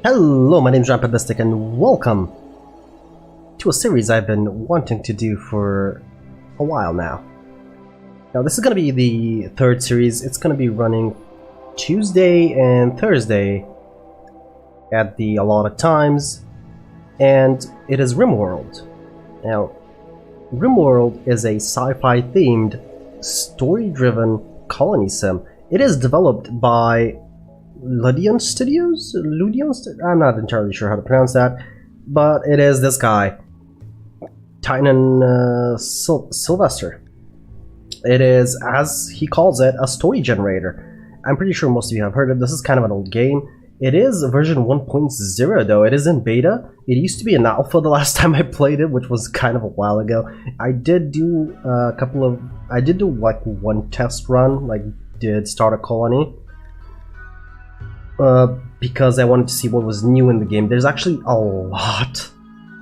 Hello, my name's Rampant and welcome to a series I've been wanting to do for a while now. Now this is going to be the third series. It's going to be running Tuesday and Thursday at the allotted times, and it is Rimworld. Now, Rimworld is a sci-fi themed, story-driven colony sim. It is developed by Ludeon Studios? I'm not entirely sure how to pronounce that, but it is this guy, Tynan Sylvester. It is, as he calls it, a story generator. I'm pretty sure most of you have heard of this. Is kind of an old game. It is version 1.0 though. It is in beta. It used to be an alpha the last time I played it, which was kind of a while ago. I did do like one test run, like did start a colony. Because I wanted to see what was new in the game. There's actually a lot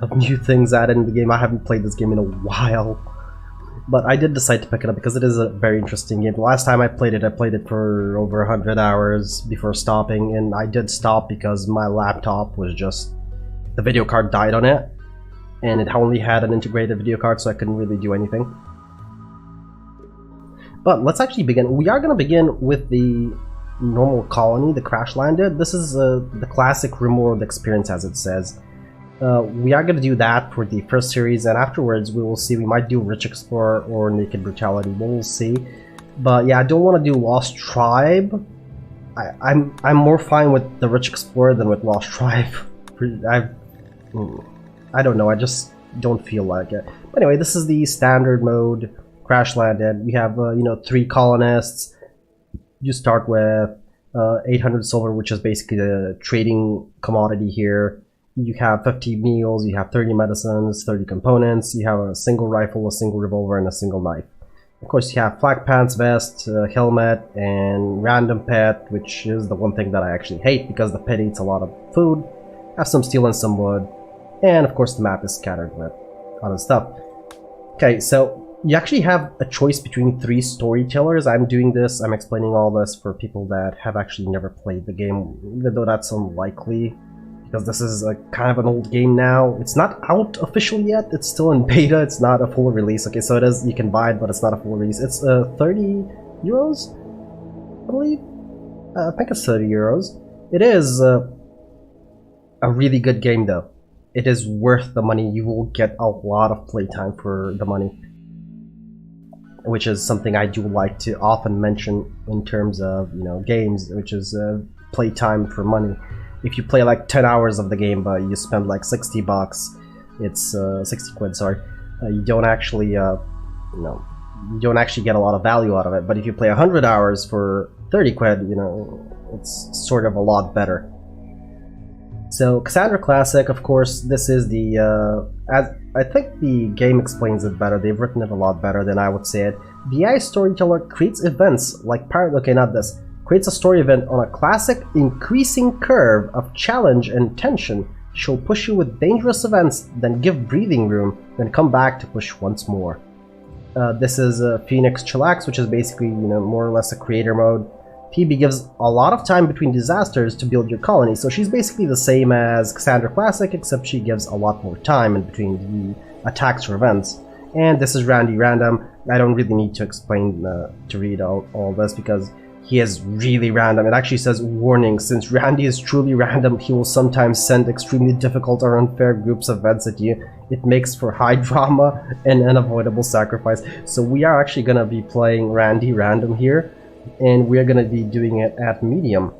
of new things added in the game. I haven't played this game in a while, but I did decide to pick it up because it is a very interesting game. The last time I played it for over 100 hours before stopping, and I did stop because my laptop was just... the video card died on it, and it only had an integrated video card, so I couldn't really do anything. But let's actually begin. We are going to begin with the normal colony, the Crashlanded. This is the classic Rimworld experience, as it says. We are going to do that for the first series, and afterwards we will see. We might do Rich Explorer or Naked Brutality. We'll see. But yeah, I don't want to do Lost Tribe. I'm more fine with the Rich Explorer than with Lost Tribe. I don't know. I just don't feel like it. But anyway, this is the standard mode Crashlanded. We have 3 colonists. You start with 800 silver, which is basically the trading commodity here. You have 50 meals, you have 30 medicines, 30 components, you have a single rifle, a single revolver, and a single knife. Of course, you have flak pants, vest, helmet, and random pet, which is the one thing that I actually hate because the pet eats a lot of food. Have some steel and some wood. And of course, the map is scattered with other stuff. Okay, so you actually have a choice between 3 storytellers. I'm explaining all this for people that have actually never played the game, even though that's unlikely, because this is a kind of an old game now. It's not out officially yet, it's still in beta, it's not a full release. Okay, so it is, you can buy it, but it's not a full release. It's 30 euros, I believe? I think it's 30 euros. It is a really good game though. It is worth the money. You will get a lot of playtime for the money, which is something I do like to often mention in terms of, games, which is playtime for money. If you play like 10 hours of the game, but you spend like 60 bucks, it's 60 quid, sorry, you don't actually, you don't actually get a lot of value out of it. But if you play 100 hours for 30 quid, it's sort of a lot better. So, Cassandra Classic, of course, this is the, I think the game explains it better. They've written it a lot better than I would say it. The AI storyteller creates events like creates a story event on a classic increasing curve of challenge and tension. She'll push you with dangerous events, then give breathing room, then come back to push once more. This is Phoenix Chillax, which is basically, more or less a creator mode. PB gives a lot of time between disasters to build your colony, so she's basically the same as Cassandra Classic, except she gives a lot more time in between the attacks or events. And this is Randy Random. I don't really need to explain, to read all this, because he is really random. It actually says, warning, since Randy is truly random, he will sometimes send extremely difficult or unfair groups of events at you. It makes for high drama and unavoidable sacrifice. So we are actually going to be playing Randy Random here, and we're going to be doing it at medium.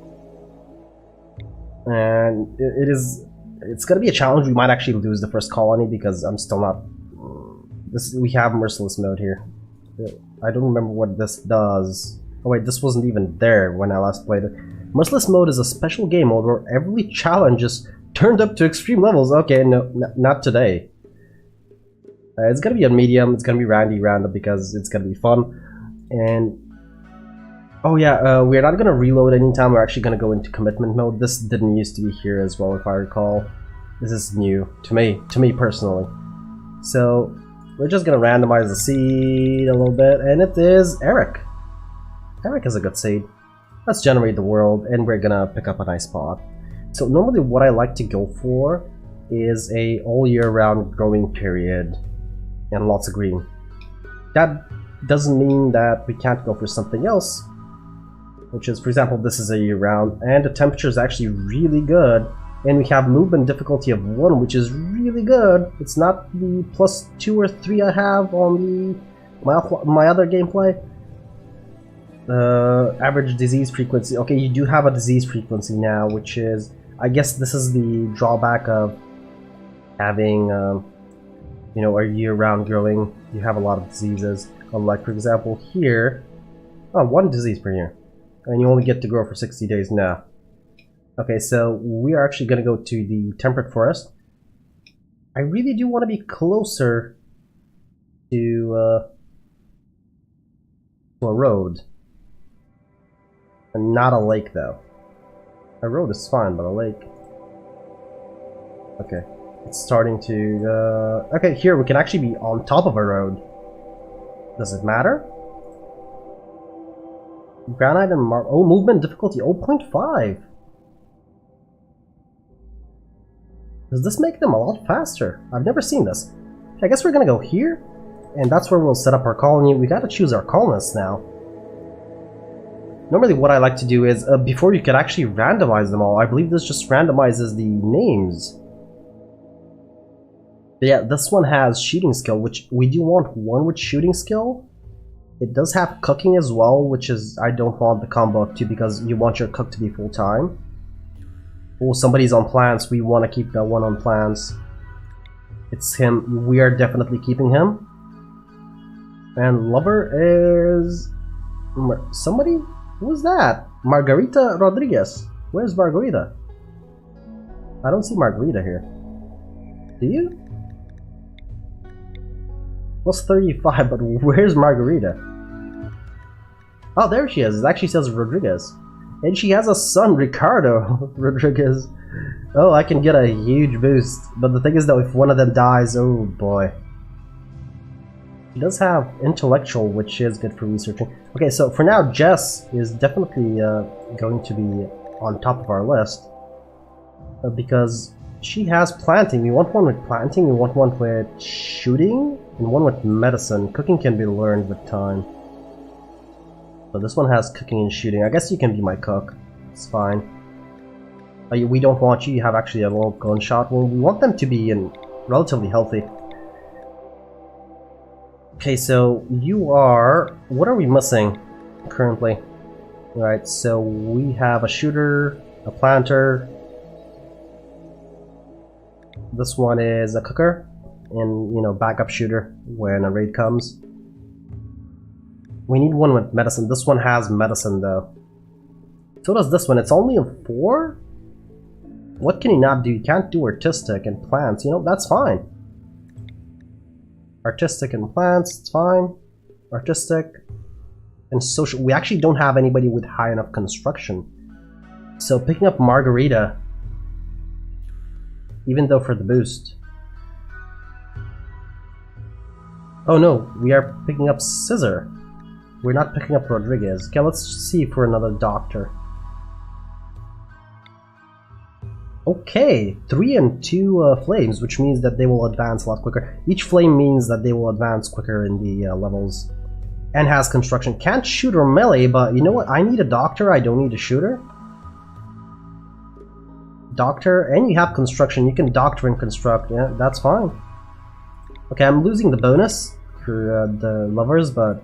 And it's going to be a challenge. We might actually lose the first colony because I'm still not... we have Merciless mode here. I don't remember what this does. Oh wait, this wasn't even there when I last played it. Merciless mode is a special game mode where every challenge is turned up to extreme levels. Okay, no, not today. It's going to be a medium. It's going to be Randy Random because it's going to be fun. And oh yeah, we're not going to reload anytime. We're actually going to go into commitment mode. This didn't used to be here as well, if I recall. This is new to me personally. So we're just going to randomize the seed a little bit, and it is Eric. Eric is a good seed. Let's generate the world, and we're gonna pick up a nice spot. So normally what I like to go for is a all year round growing period and lots of green. That doesn't mean that we can't go for something else, which is, for example, this is a year round and the temperature is actually really good, and we have movement difficulty of 1, which is really good. It's not the +2 or 3 I have on my other gameplay. Average disease frequency. Okay, you do have a disease frequency now, which is, I guess this is the drawback of having you know, a year-round growing. You have a lot of diseases. Like for example here, 1 disease per year, and you only get to grow for 60 days now. Okay, so we are actually going to go to the temperate forest. I really do want to be closer to a road, and not a lake though. A road is fine, but a lake. Okay, it's starting to. Okay, here we can actually be on top of a road. Does it matter? Granite and oh, movement difficulty 0.5. Does this make them a lot faster? I've never seen this. I guess we're gonna go here, and that's where we'll set up our colony. We gotta choose our colonists now. Normally what I like to do is, before you could actually randomize them all, I believe this just randomizes the names. But yeah, this one has shooting skill, which we do want one with shooting skill. It does have cooking as well, which is, I don't want the combo up to, because you want your cook to be full time. Oh, somebody's on plants. We want to keep that one on plants. It's him. We are definitely keeping him. And lover is somebody. Who's that? Margarita Rodriguez. Where's Margarita? I don't see Margarita here. Do you? Plus 35, but where's Margarita? Oh, there she is. It actually says Rodriguez. And she has a son, Ricardo Rodriguez. Oh, I can get a huge boost. But the thing is though, if one of them dies, oh boy. She does have intellectual, which is good for researching. Okay, so for now, Jess is definitely going to be on top of our list. Because she has planting. We want one with planting, we want one with shooting, and one with medicine. Cooking can be learned with time. So this one has cooking and shooting. I guess you can be my cook. It's fine. We don't want you. You have actually a little gunshot. Well, we want them to be relatively healthy. Okay, so you are... What are we missing currently? Right, so we have a shooter, a planter. This one is a cooker, and, you know, backup shooter when a raid comes. We need one with medicine. This one has medicine though. So does this one. It's only a 4? What can you not do? You can't do artistic and plants. You know, that's fine. Artistic and plants, it's fine. Artistic and social. We actually don't have anybody with high enough construction. So picking up Margarita, even though for the boost. Oh no, we are picking up Scissor. We're not picking up Rodriguez. Okay, let's see for another doctor. Okay, 3 and 2 flames, which means that they will advance a lot quicker. Each flame means that they will advance quicker in the levels. And has construction. Can't shoot or melee, but you know what? I need a doctor, I don't need a shooter. Doctor, and you have construction. You can doctor and construct. Yeah, that's fine. Okay, I'm losing the bonus for the lovers, but...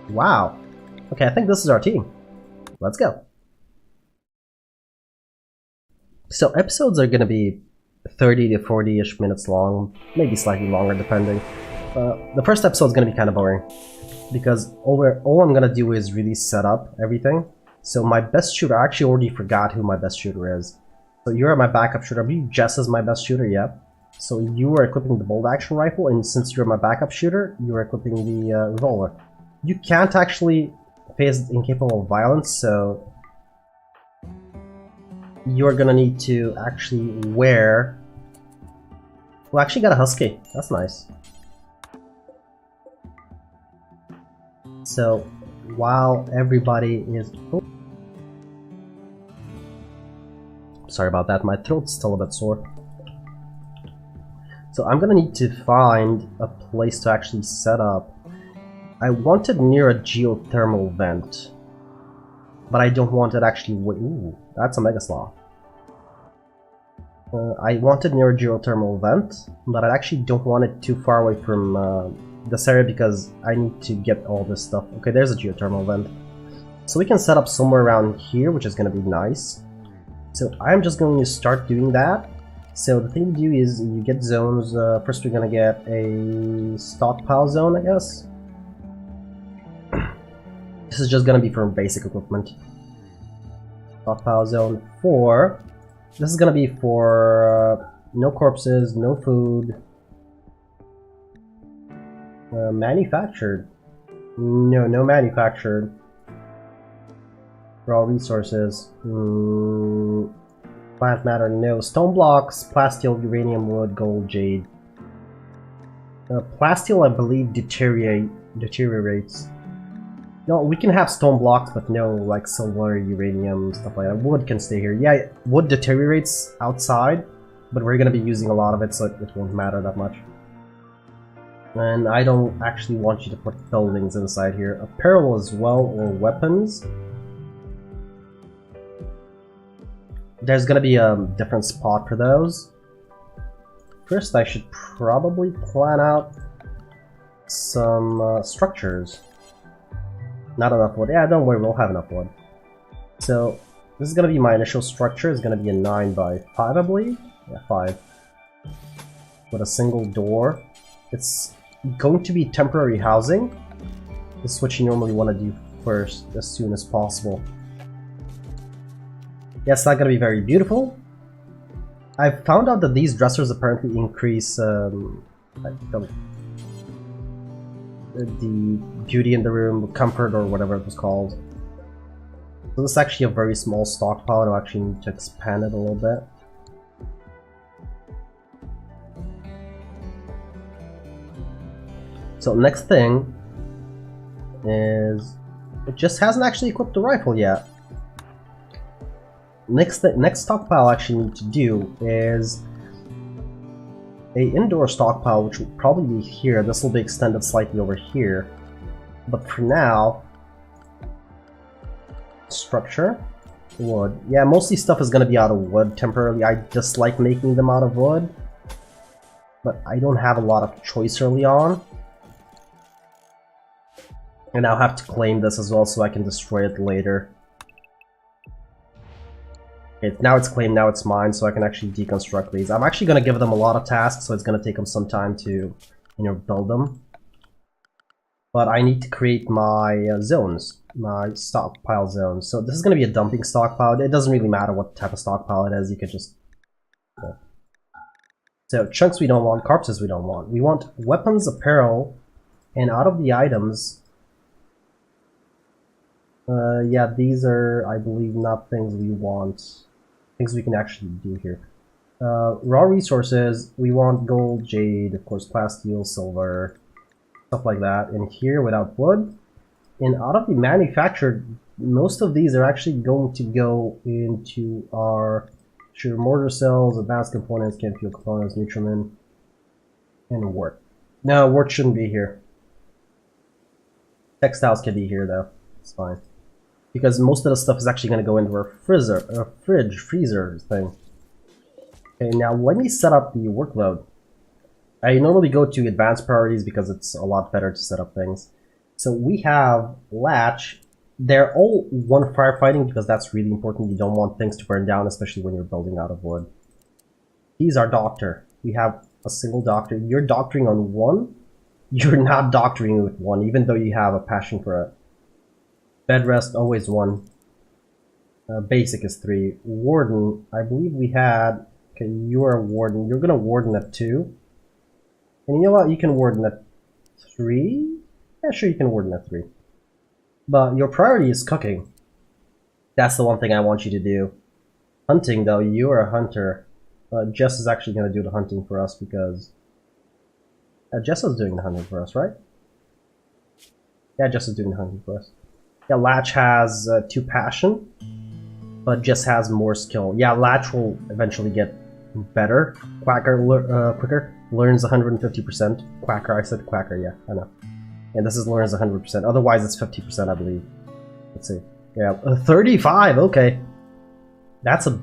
Wow. Okay, I think this is our team. Let's go. So episodes are going to be 30 to 40-ish minutes long, maybe slightly longer depending. The first episode is going to be kind of boring, because all I'm going to do is really set up everything. So my best shooter, I actually already forgot who my best shooter is. So you're my backup shooter. I believe Jess is my best shooter, yeah. So you are equipping the bolt action rifle, and since you're my backup shooter, you're equipping the revolver. You can't actually face incapable of violence, so you're gonna need to actually wear... We actually got a husky. That's nice. So while everybody is... Oh. Sorry about that, my throat's still a bit sore. So I'm gonna need to find a place to actually set up. I want it near a geothermal vent, but I don't want it actually. Ooh, that's a mega sloth. I want it near a geothermal vent, but I actually don't want it too far away from this area because I need to get all this stuff. Okay, there's a geothermal vent. So we can set up somewhere around here, which is going to be nice. So I'm just going to start doing that. So the thing to do is you get zones. First we're going to get a stockpile zone, I guess. This is just going to be for basic equipment. Stockpile zone 4. This is going to be for no corpses, no food. Manufactured. No manufactured. Raw resources. Plant matter, no. Stone blocks, plasteel, uranium, wood, gold, jade. Plasteel, I believe, deteriorates. No, we can have stone blocks, but no, like silver, uranium, stuff like that. Wood can stay here. Yeah, wood deteriorates outside, but we're gonna be using a lot of it, so it won't matter that much. And I don't actually want you to put buildings inside here. Apparel as well, or weapons. There's gonna be a different spot for those. First, I should probably plan out some structures. Not enough wood. Yeah, don't worry, we'll have enough wood. So, this is gonna be my initial structure. It's gonna be a 9 by 5, I believe? Yeah, 5. With a single door. It's going to be temporary housing. This is what you normally want to do first, as soon as possible. Yeah, it's not gonna be very beautiful. I found out that these dressers apparently increase the beauty in the room, comfort, or whatever it was called. So this is actually a very small stockpile, and I actually need to expand it a little bit. So next thing is, it just hasn't actually equipped the rifle yet. Next stockpile I actually need to do is a indoor stockpile, which will probably be here. This will be extended slightly over here, but for now, structure, wood. Yeah, mostly stuff is going to be out of wood temporarily. I dislike making them out of wood, but I don't have a lot of choice early on. And I'll have to claim this as well so I can destroy it later. Okay, now it's claimed, now it's mine, so I can actually deconstruct these. I'm actually going to give them a lot of tasks, so it's going to take them some time to, you know, build them. But I need to create my zones, my stockpile zones. So this is going to be a dumping stockpile. It doesn't really matter what type of stockpile it is, you could just... So chunks we don't want, corpses we don't want. We want weapons, apparel, and out of the items... yeah, these are, I believe, not things we want. Things we can actually do here. Raw resources, we want gold, jade, of course, plasteel, silver, stuff like that. And here, without wood. And out of the manufactured, most of these are actually going to go into our mortar cells, advanced components, canned fuel components, nutriment, and wort. No, wort shouldn't be here. Textiles can be here, though. It's fine. Because most of the stuff is actually going to go into our freezer thing. Okay, now let me set up the workload. I normally go to advanced priorities because it's a lot better to set up things. So we have latch. They're all one firefighting because that's really important. You don't want things to burn down, especially when you're building out of wood. He's our doctor. We have a single doctor. You're doctoring on one. You're not doctoring with one, even though you have a passion for it. Bed rest, always 1. Basic is 3. Warden, I believe we had... Okay, you're a warden. You're gonna warden at 2. And you know what? You can warden at 3? Yeah, sure, you can warden at 3. But your priority is cooking. That's the one thing I want you to do. Hunting, though, you're a hunter. Jess is actually gonna do the hunting for us because... Jess is doing the hunting for us, right? Yeah, Jess is doing the hunting for us. Yeah, Latch has 2 passion, but just has more skill. Yeah, Latch will eventually get better. Quacker quicker. Learns 150%. Quacker, I said Quacker, yeah, I know. And this is learns 100%. Otherwise, it's 50%, I believe. Let's see. Yeah, 35. Okay, that's a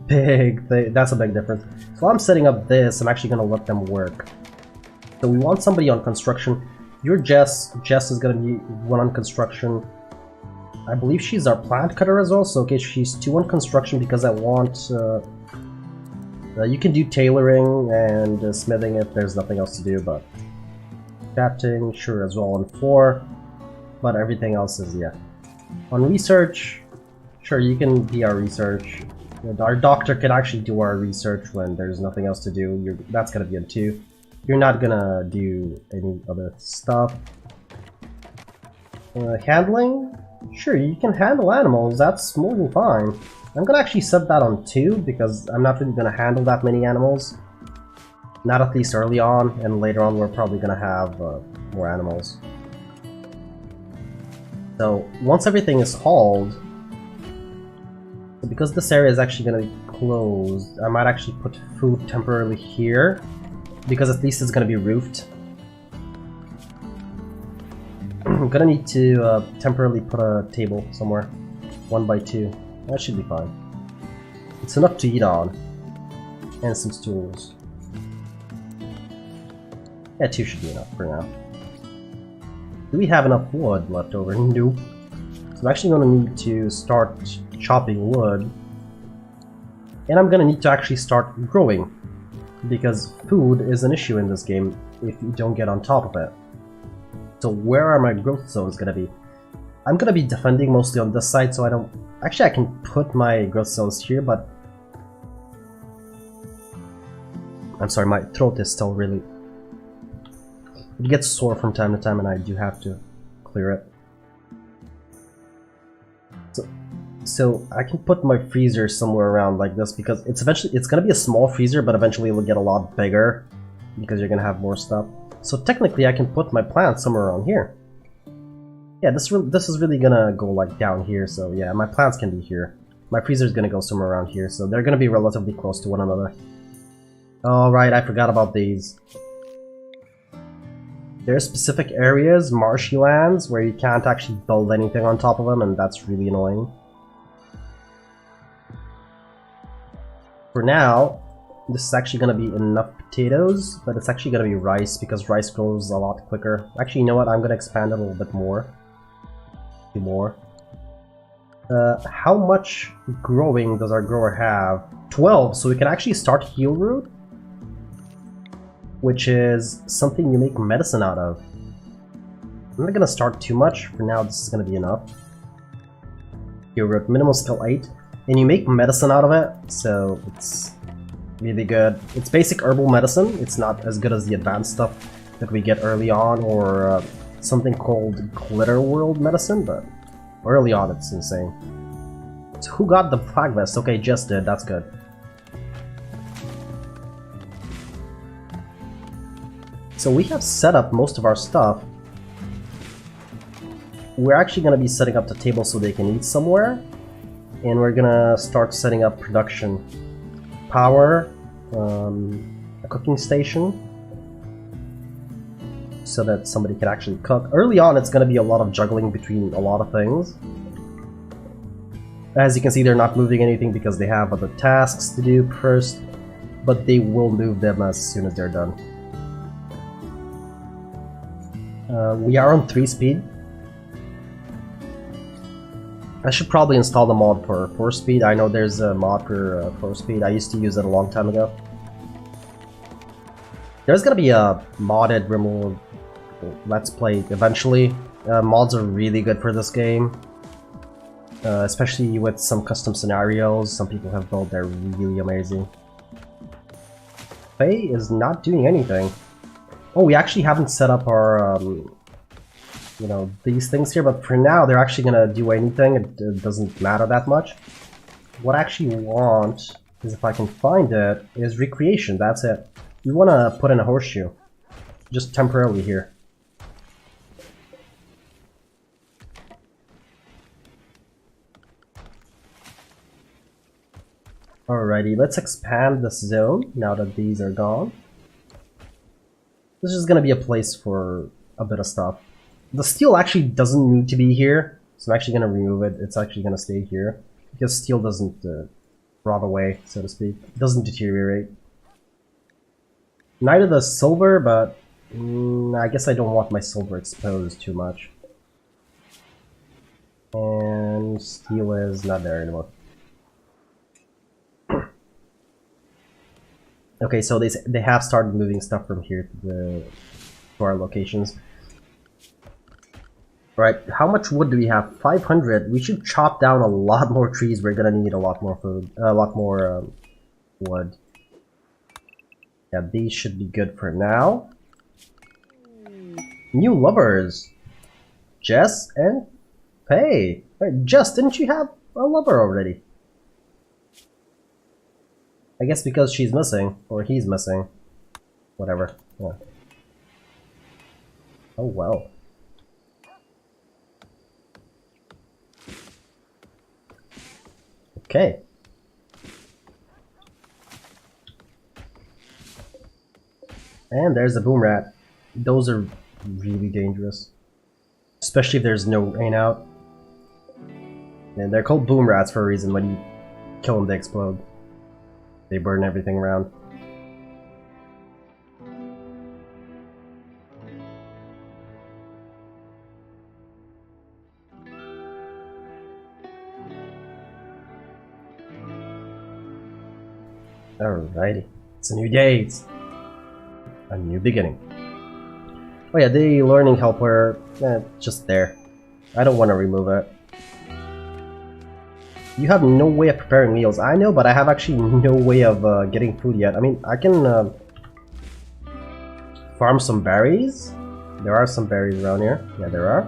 big thing. That's a big difference. So I'm setting up this. I'm actually gonna let them work. So we want somebody on construction. Your Jess. Jess is gonna be one on construction. I believe she's our plant cutter as well. So okay, she's 2 on construction because I want. You can do tailoring and smithing if there's nothing else to do, but crafting, sure, as well on 4. But everything else is, yeah. On research, sure, you can be our research. Our doctor can actually do our research when there's nothing else to do. That's gonna be on 2. You're not gonna do any other stuff. Handling? Sure, you can handle animals, that's more than fine. I'm gonna actually set that on 2 because I'm not really gonna handle that many animals. Not at least early on, and later on we're probably gonna have more animals. So once everything is hauled, because this area is actually gonna be closed, I might actually put food temporarily here, because at least it's gonna be roofed. I'm gonna need to temporarily put a table somewhere, 1 by 2. That should be fine. It's enough to eat on, and some stools. Yeah, 2 should be enough for now. Do we have enough wood left over? Nope. So I'm actually gonna need to start chopping wood, and I'm gonna need to actually start growing, because food is an issue in this game if you don't get on top of it. So where are my growth zones gonna be? I'm gonna be defending mostly on this side, so I don't... Actually, I can put my growth zones here, but... I'm sorry, my throat is still really... It gets sore from time to time, and I do have to clear it. So I can put my freezer somewhere around like this, because it's gonna be a small freezer, but eventually it'll get a lot bigger, because you're gonna have more stuff. So technically I can put my plants somewhere around here. Yeah, this is really gonna go like down here, so yeah, my plants can be here. My freezer is gonna go somewhere around here, so they're gonna be relatively close to one another. Alright, I forgot about these. There are specific areas, marshy lands, where you can't actually build anything on top of them, and that's really annoying. For now, this is actually going to be enough potatoes, but it's actually going to be rice, because rice grows a lot quicker. Actually, you know what? I'm going to expand it a little bit more. How much growing does our grower have? 12, so we can actually start heal root, which is something you make medicine out of. I'm not going to start too much. For now, this is going to be enough. Heal root, minimal skill 8. And you make medicine out of it, so it's really good. It's basic herbal medicine. It's not as good as the advanced stuff that we get early on, or something called Glitter World medicine, but early on it's insane. So who got the flag vest? Okay, Jess did. That's good. So we have set up most of our stuff. We're actually going to be setting up the table so they can eat somewhere. And we're gonna start setting up production. Power, a cooking station, so that somebody can actually cook. Early on, it's gonna be a lot of juggling between a lot of things. As you can see, they're not moving anything because they have other tasks to do first, but they will move them as soon as they're done. We are on 3 speed. I should probably install the mod for 4 speed. I know there's a mod for 4 speed. I used to use it a long time ago. There's gonna be a modded Rimworld Let's Play eventually. Mods are really good for this game. Especially with some custom scenarios. Some people have built, they're really amazing. Faye is not doing anything. Oh, we actually haven't set up our... you know, these things here, but for now they're actually gonna do anything. It doesn't matter that much. What I actually want is, if I can find it, is recreation. That's it. You want to put in a horseshoe, just temporarily here. Alrighty, let's expand this zone now that these are gone. This is gonna be a place for a bit of stuff. The steel actually doesn't need to be here, so I'm actually gonna remove it. It's actually gonna stay here because steel doesn't rot away, so to speak. It doesn't deteriorate. Neither does silver, but I guess I don't want my silver exposed too much. And steel is not there anymore. Okay, so they have started moving stuff from here to our locations. Right, how much wood do we have? 500. We should chop down a lot more trees. We're gonna need a lot more food, a lot more wood. Yeah, these should be good for now. New lovers, Jess and Faye. Wait, Jess, didn't you have a lover already? I guess because she's missing, or he's missing. Whatever. Yeah. Oh well. Okay. And there's the boom rat. Those are really dangerous. Especially if there's no rain out. And they're called boom rats for a reason. When you kill them, they explode. They burn everything around. Alrighty. It's a new day. It's a new beginning. Oh yeah, the learning helper, just there. I don't want to remove it. You have no way of preparing meals. I know, but I have actually no way of getting food yet. I mean, I can farm some berries. There are some berries around here. Yeah, there are.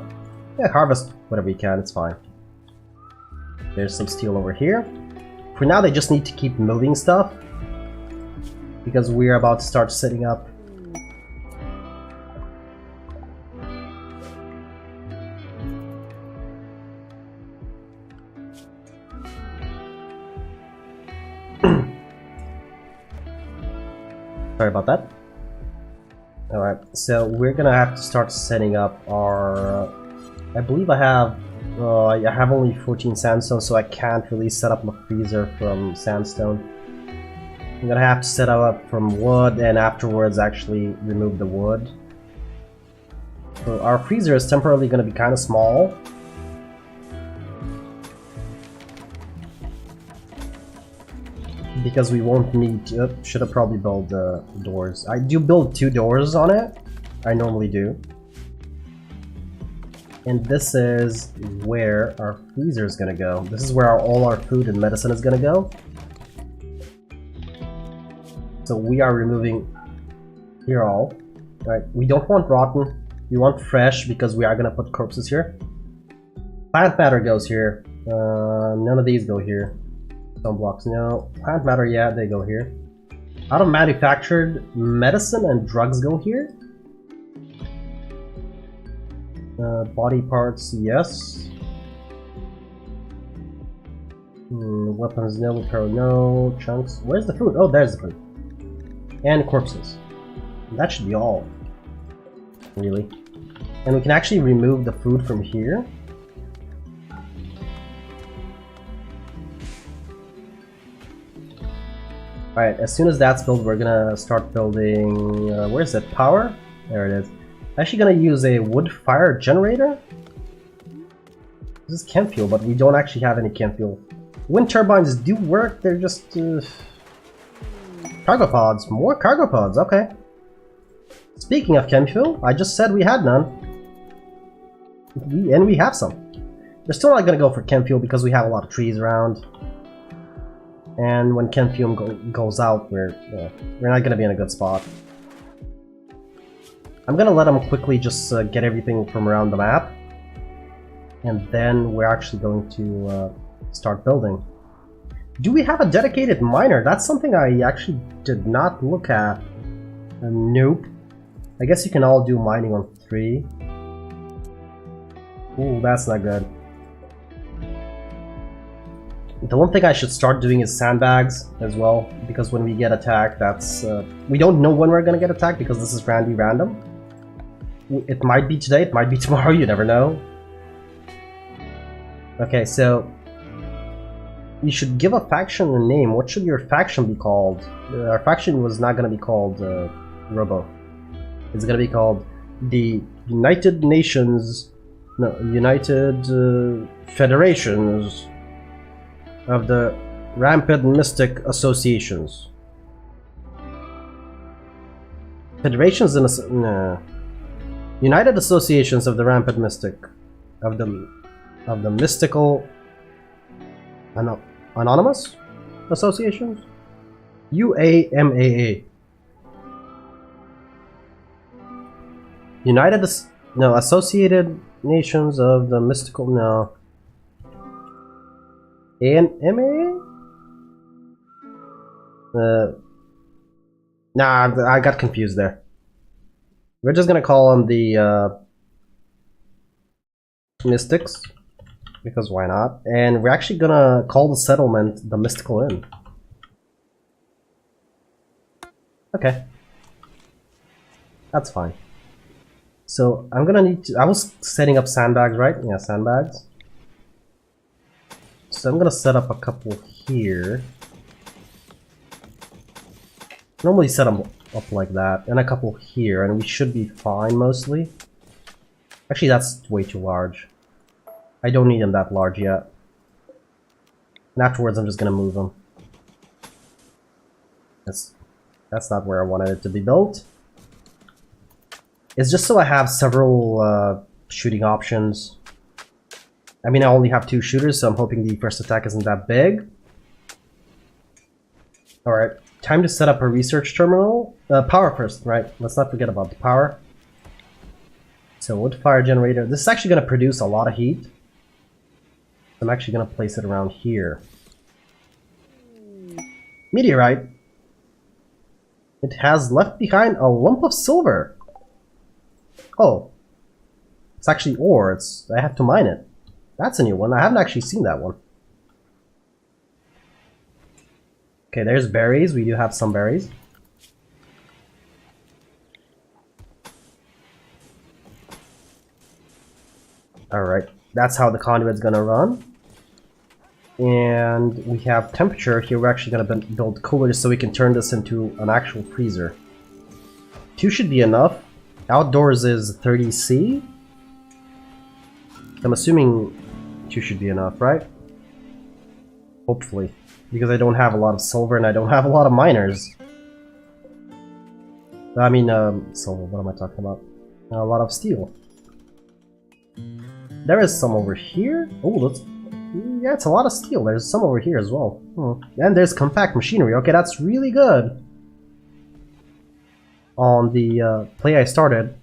Yeah, harvest whatever you can. It's fine. There's some steel over here. For now, they just need to keep moving stuff because we're about to start setting up. Sorry about that. Alright, so we're gonna have to start setting up our... I believe I have only 14 sandstone, so I can't really set up my freezer from sandstone. I'm gonna have to set up from wood and afterwards actually remove the wood. So our freezer is temporarily gonna be kind of small. Because we won't need to, should have probably built doors. I do build 2 doors on it. I normally do. And this is where our freezer is gonna go. This is where all our food and medicine is gonna go. So we are removing here all. Right, we don't want rotten. We want fresh because we are gonna put corpses here. Plant matter goes here. None of these go here. Stone blocks, no. Plant matter, yeah, they go here. Out of manufactured medicine and drugs go here. Body parts, yes. Weapons, no. Apparel, no. Chunks. Where's the food? Oh, there's the food. And corpses. That should be all. Really. And we can actually remove the food from here. Alright, as soon as that's built, we're gonna start building... where's it? Power? There it is. Actually gonna use a wood fire generator. This is camp fuel, but we don't actually have any camp fuel. Wind turbines do work, they're just... cargo pods. More cargo pods, okay. Speaking of camp fuel, I just said we had none. We have some. We're still not gonna go for camp fuel because we have a lot of trees around. And when camp fuel goes out, we're not gonna be in a good spot. I'm gonna let them quickly just get everything from around the map. And then we're actually going to start building. Do we have a dedicated miner? That's something I actually did not look at. Nope. I guess you can all do mining on 3. Ooh, that's not good. The one thing I should start doing is sandbags as well, because when we get attacked, that's... we don't know when we're gonna get attacked because this is random. It might be today, it might be tomorrow, you never know. Okay, so... you should give a faction a name. What should your faction be called? Our faction was not gonna be called Robo. It's gonna be called the United Nations... no, United Federations of the Rampant Mystic Associations. Federations and... no. United Associations of the Rampant Mystic. Of the Mystical... Anonymous Associations? UAMAA. United... no, Associated Nations of the Mystical... no. ANMA? Nah, I got confused there. We're just gonna call them the Mystics, because why not? And we're actually gonna call the settlement the Mystical Inn. Okay. That's fine. So I'm gonna need to... I was setting up sandbags, right? Yeah, sandbags. So I'm gonna set up a couple here. Normally set them up like that, and a couple here, and we should be fine mostly. Actually, that's way too large. I don't need them that large yet. And afterwards, I'm just gonna move them. That's not where I wanted it to be built. It's just so I have several shooting options. I mean, I only have 2 shooters, so I'm hoping the first attack isn't that big. Alright, time to set up a research terminal. Power first, right? Let's not forget about the power. So, wood fire generator. This is actually going to produce a lot of heat. I'm actually going to place it around here. Meteorite. It has left behind a lump of silver. Oh. It's actually ore. I have to mine it. That's a new one. I haven't actually seen that one. Okay, there's berries. We do have some berries. Alright, that's how the conduit's gonna run. And we have temperature here. We're actually gonna build coolers so we can turn this into an actual freezer. 2 should be enough. Outdoors is 30°C. I'm assuming 2 should be enough, right? Hopefully. Because I don't have a lot of silver and I don't have a lot of miners. I mean, silver, what am I talking about? A lot of steel. There is some over here. Oh, yeah, it's a lot of steel. There's some over here as well. And there's compact machinery. Okay, that's really good. On the play I started,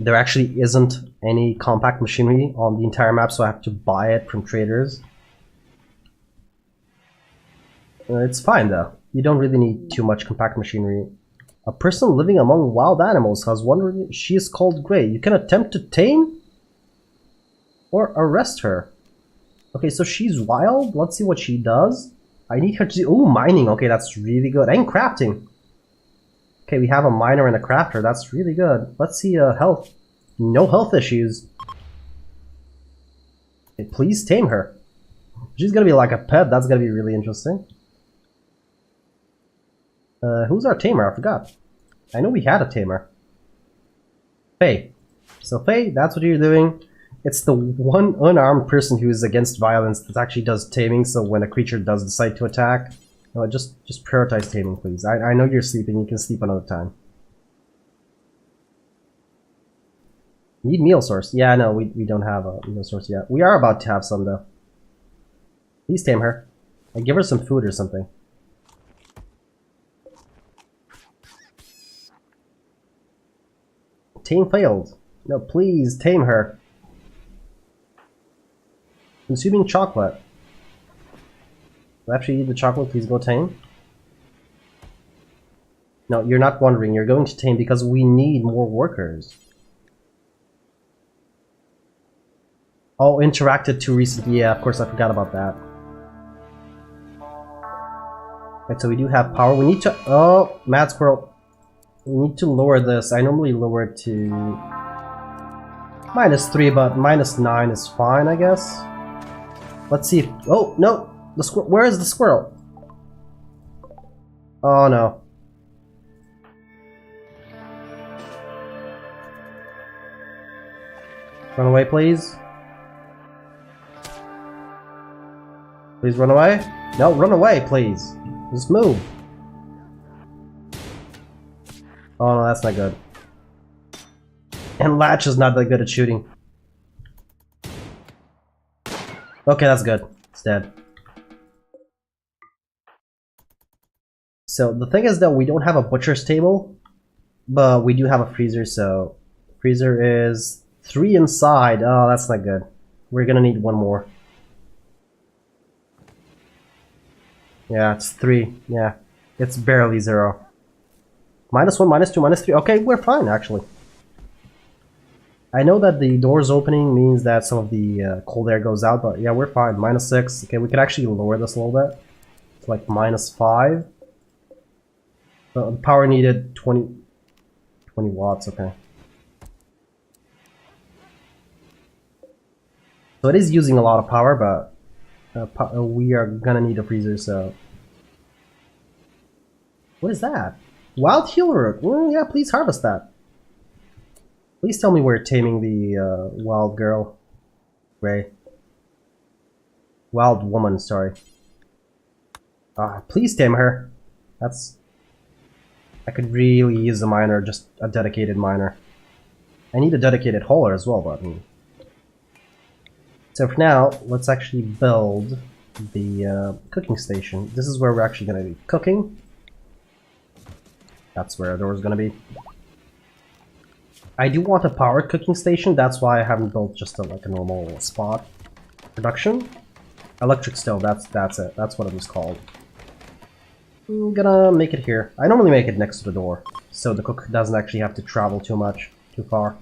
there actually isn't any compact machinery on the entire map, so I have to buy it from traders. It's fine though. You don't really need too much compact machinery. A person living among wild animals has one. She is called Grey. You can attempt to tame or arrest her. Okay, so she's wild. Let's see what she does. I need her to do... oh, mining. Okay, that's really good. And crafting. Okay, we have a miner and a crafter. That's really good. Let's see health. No health issues. Okay, please tame her. She's gonna be like a pet. That's gonna be really interesting. Who's our tamer? I forgot. I know we had a tamer. Faye. So Faye, that's what you're doing. It's the one unarmed person who is against violence that actually does taming, so when a creature does decide to attack, just prioritize taming, please. I know you're sleeping, you can sleep another time. Need meal source. Yeah, no, we don't have a meal source yet. We are about to have some, though. Please tame her. And give her some food or something. Tame failed. No, please, tame her. Consuming chocolate. After you eat the chocolate, please go tame. No, you're not wondering. You're going to tame because we need more workers. Oh, interacted too recently. Yeah, of course, I forgot about that. Right, so we do have power. We need to... Oh, Mad Squirrel. We need to lower this. I normally lower it to -3, but -9 is fine, I guess. Let's see if... Oh, no! The squirrel... Where is the squirrel? Oh, no. Run away, please. Please run away. No, run away, please. Just move. Oh, no, that's not good. And Latch is not that good at shooting. Okay, that's good. It's dead. So, the thing is that we don't have a butcher's table, but we do have a freezer, so... Freezer is 3 inside. Oh, that's not good. We're gonna need one more. Yeah, it's 3. Yeah, it's barely 0. -1, -2, -3. Okay, we're fine, actually. I know that the doors opening means that some of the cold air goes out, but yeah, we're fine. -6. Okay, we could actually lower this a little bit. It's like -5. Power needed 20 watts, okay. So it is using a lot of power, but we are gonna need a freezer, so... What is that? Wild heal root! Yeah, please harvest that. Please tell me we're taming the wild girl. Ray. Wild woman, sorry. Please tame her. That's... I could really use a miner, just a dedicated miner. I need a dedicated hauler as well, but... So for now, let's actually build the cooking station. This is where we're actually going to be cooking. That's where the door is going to be. I do want a powered cooking station, that's why I haven't built just like a normal spot production. Electric stove, that's it. That's what it was called. I'm gonna make it here. I normally make it next to the door, so the cook doesn't actually have to travel too far.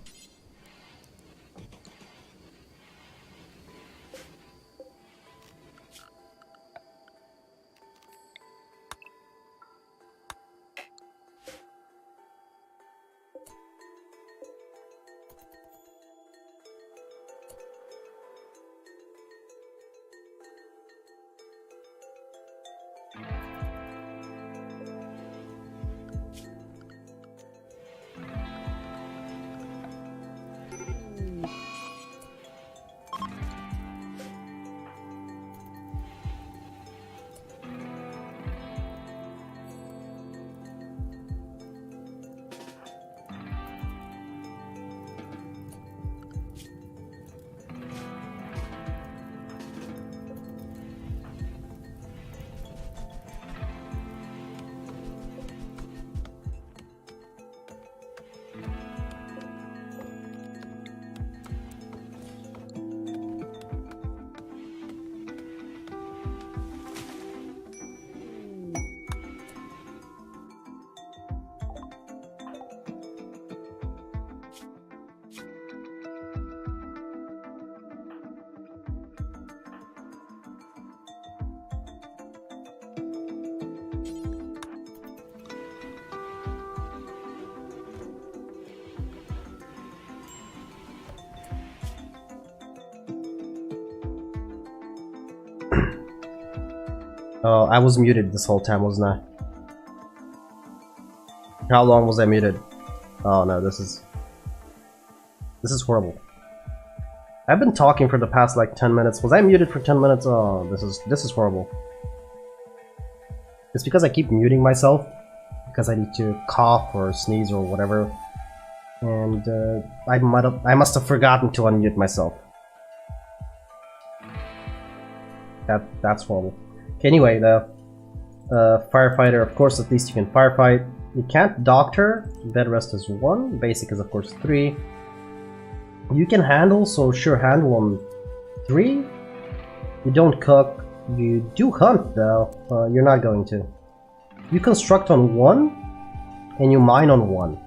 Oh, I was muted this whole time, wasn't I? How long was I muted? Oh no, this is horrible. I've been talking for the past like 10 minutes. Was I muted for 10 minutes? Oh, this is horrible. It's because I keep muting myself because I need to cough or sneeze or whatever, and I must have forgotten to unmute myself. That's horrible. Okay, anyway, the firefighter, of course, at least you can firefight. You can't doctor. Bed rest is 1. Basic is of course 3. You can handle, so sure, handle on 3. You don't cook. You do hunt though. You're not going to. You construct on 1, and you mine on 1.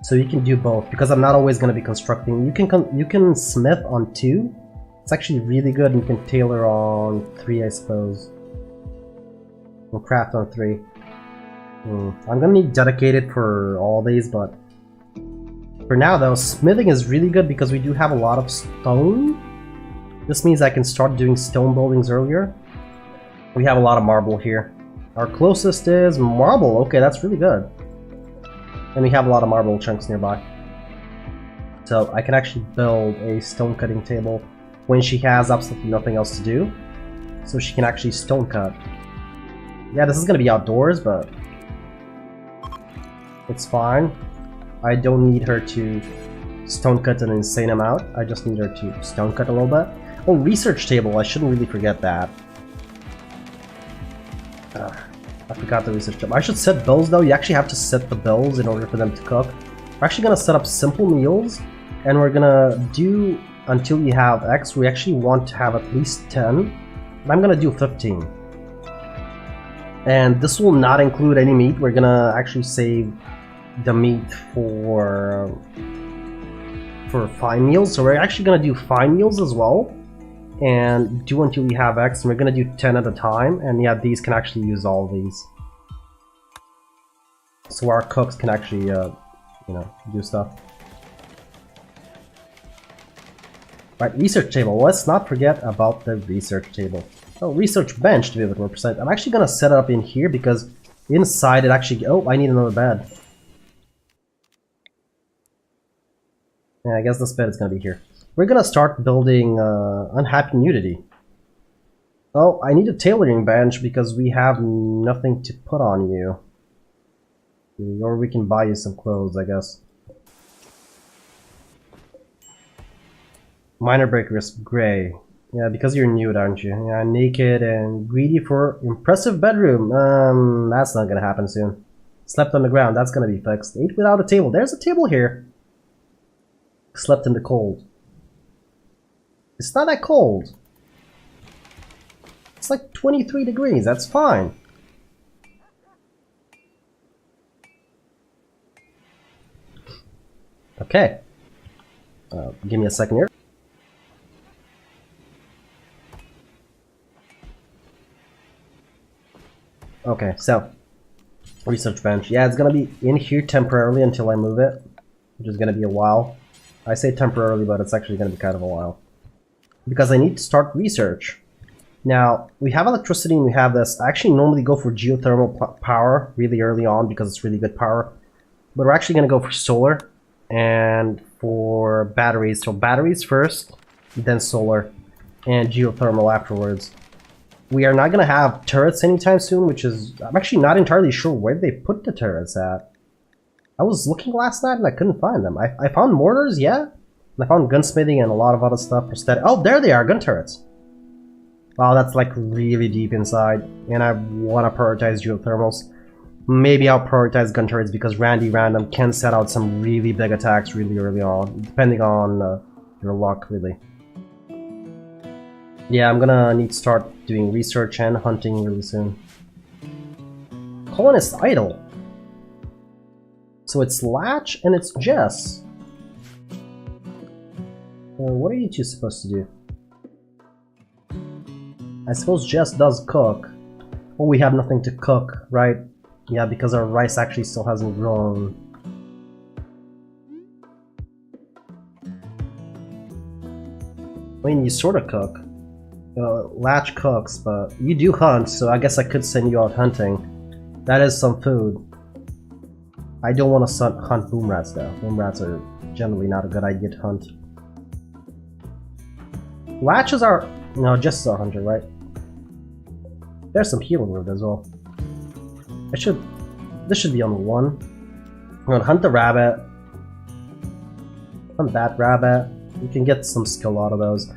So you can do both, because I'm not always going to be constructing. You can smith on 2, It's actually really good, and you can tailor on 3, I suppose. We'll craft on 3. I'm gonna need dedicated for all these, but for now though, smithing is really good because we do have a lot of stone. This means I can start doing stone buildings earlier. We have a lot of marble here. Our closest is marble. Okay, that's really good. And we have a lot of marble chunks nearby. So I can actually build a stone cutting table when she has absolutely nothing else to do. So she can actually stone cut. Yeah, this is gonna be outdoors, but it's fine. I don't need her to stone cut an insane amount. I just need her to stone cut a little bit. Oh, research table. I shouldn't really forget that. I forgot the research table. I should set bills though. You actually have to set the bills in order for them to cook. We're actually gonna set up simple meals, and we're gonna do until you have X. We actually want to have at least 10. And I'm gonna do 15. And this will not include any meat. We're gonna actually save the meat for fine meals. So we're actually gonna do fine meals as well, and do until we have X. And we're gonna do 10 at a time. And yeah, these can actually use all these. So our cooks can actually, you know, do stuff. Right, research table. Let's not forget about the research table. Oh, research bench to be a bit more precise. I'm actually gonna set it up in here because inside it actually. Oh, I need another bed. Yeah, I guess this bed is gonna be here. We're gonna start building unhappy nudity. Oh, I need a tailoring bench because we have nothing to put on you. Or we can buy you some clothes, I guess. Minor breakers, gray. Yeah, because you're nude, aren't you? Yeah, naked and greedy for impressive bedroom. That's not gonna happen soon. Slept on the ground, that's gonna be fixed. Ate without a table. There's a table here. Slept in the cold. It's not that cold. It's like 23 degrees, that's fine. Okay. Give me a second here. Okay, so research bench. Yeah, it's gonna be in here temporarily until I move it, which is gonna be a while. I say temporarily, but it's actually gonna be kind of a while because I need to start research. Now we have electricity and we have this. I actually normally go for geothermal power really early on because it's really good power, but we're actually gonna go for solar and for batteries. So batteries first, then solar, and geothermal afterwards. We are not going to have turrets anytime soon, which is... I'm actually not entirely sure where they put the turrets at. I was looking last night and I couldn't find them. I found mortars, yeah. And I found gunsmithing and a lot of other stuff. Prosthetic. Oh, there they are, gun turrets. Wow, that's like really deep inside. And I want to prioritize geothermals. Maybe I'll prioritize gun turrets because Randy Random can set out some really big attacks really early on. Depending on your luck, really. Yeah, I'm gonna need to start doing research and hunting really soon. Colonist idle. So it's Latch and it's Jess. What are you two supposed to do? I suppose Jess does cook. Oh, we have nothing to cook, right? Yeah, because our rice actually still hasn't grown. I mean, you sort of cook. Latch cooks, but you do hunt, so I guess I could send you out hunting. That is some food. I don't want to hunt boom rats though. Boom rats are generally not a good idea to hunt. Latches are... No, Jess is our hunter, right? There's some healing wood as well. This should be on 1. I'm gonna hunt the rabbit. Hunt that rabbit. You can get some skill out of those.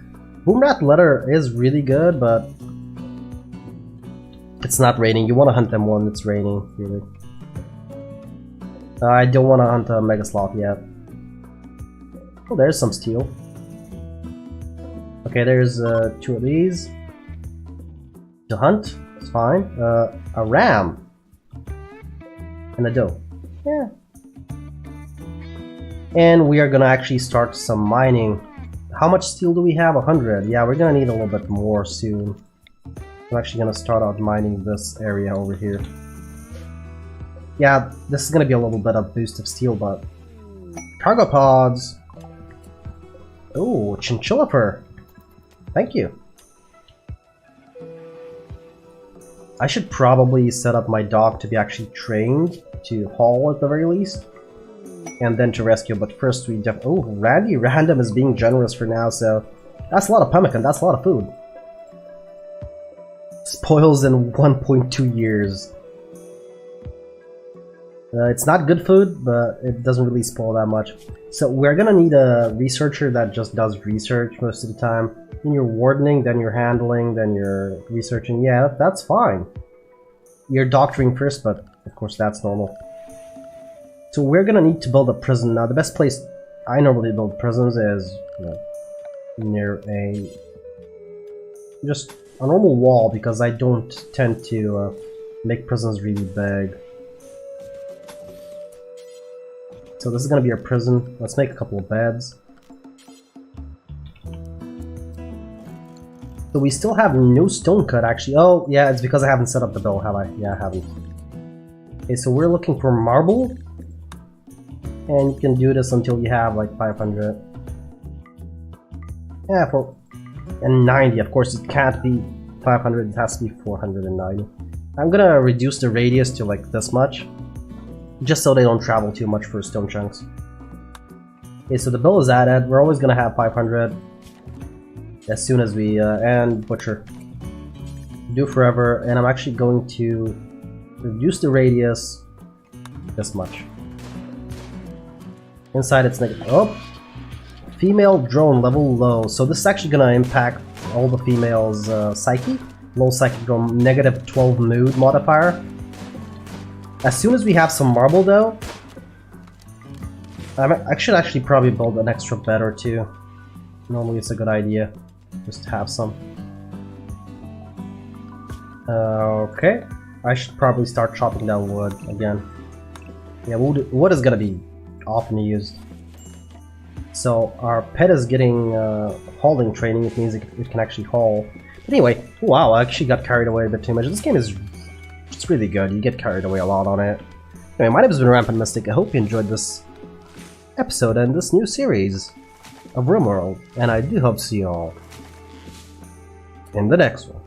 Boomrat leather is really good, but it's not raining. You want to hunt them when it's raining, really. I don't want to hunt a Mega Sloth yet. Oh, there's some steel. Okay, there's 2 of these. To hunt, it's fine. A ram. And a doe. Yeah. And we are gonna actually start some mining. How much steel do we have? 100. Yeah, we're gonna need a little bit more soon. I'm actually gonna start out mining this area over here. Yeah, this is gonna be a little bit of boost of steel, but... Cargo pods! Oh, chinchilla fur! Thank you. I should probably set up my dog to be actually trained to haul at the very least. And then to rescue, but first we oh, Randy Random is being generous for now, so... That's a lot of pemmican, that's a lot of food. Spoils in 1.2 years. It's not good food, but it doesn't really spoil that much. So we're gonna need a researcher that just does research most of the time. Then you're wardening, then you're handling, then you're researching. Yeah, that's fine. You're doctoring first, but of course that's normal. So we're gonna need to build a prison. Now the best place I normally build prisons is, you know, near just a normal wall, because I don't tend to make prisons really big. So this is gonna be our prison. Let's make a couple of beds. So we still have no stone cut actually. Oh yeah, it's because I haven't set up the bill, have I? Yeah, I haven't. Okay, so we're looking for marble. And you can do this until you have like 500. Yeah, and 90, of course it can't be 500, it has to be 490. I'm gonna reduce the radius to like this much. Just so they don't travel too much for stone chunks. Okay, so the bill is added. We're always gonna have 500 as soon as we and butcher. Do forever, and I'm actually going to reduce the radius this much. Inside it's negative. Oh, female drone level low. So this is actually gonna impact all the females' psyche. Low psychic drone, negative 12 mood modifier. As soon as we have some marble though, I should actually probably build an extra bed or two. Normally it's a good idea just to have some. Okay, I should probably start chopping down wood again. Yeah, wood is gonna be often used. So our pet is getting hauling training, it means it can actually haul. But anyway, wow, I actually got carried away a bit too much. This game is it's really good. You get carried away a lot on it. Anyway, my name has been Rampant Mystic. I hope you enjoyed this episode and this new series of Rimworld, and I do hope to see you all in the next one.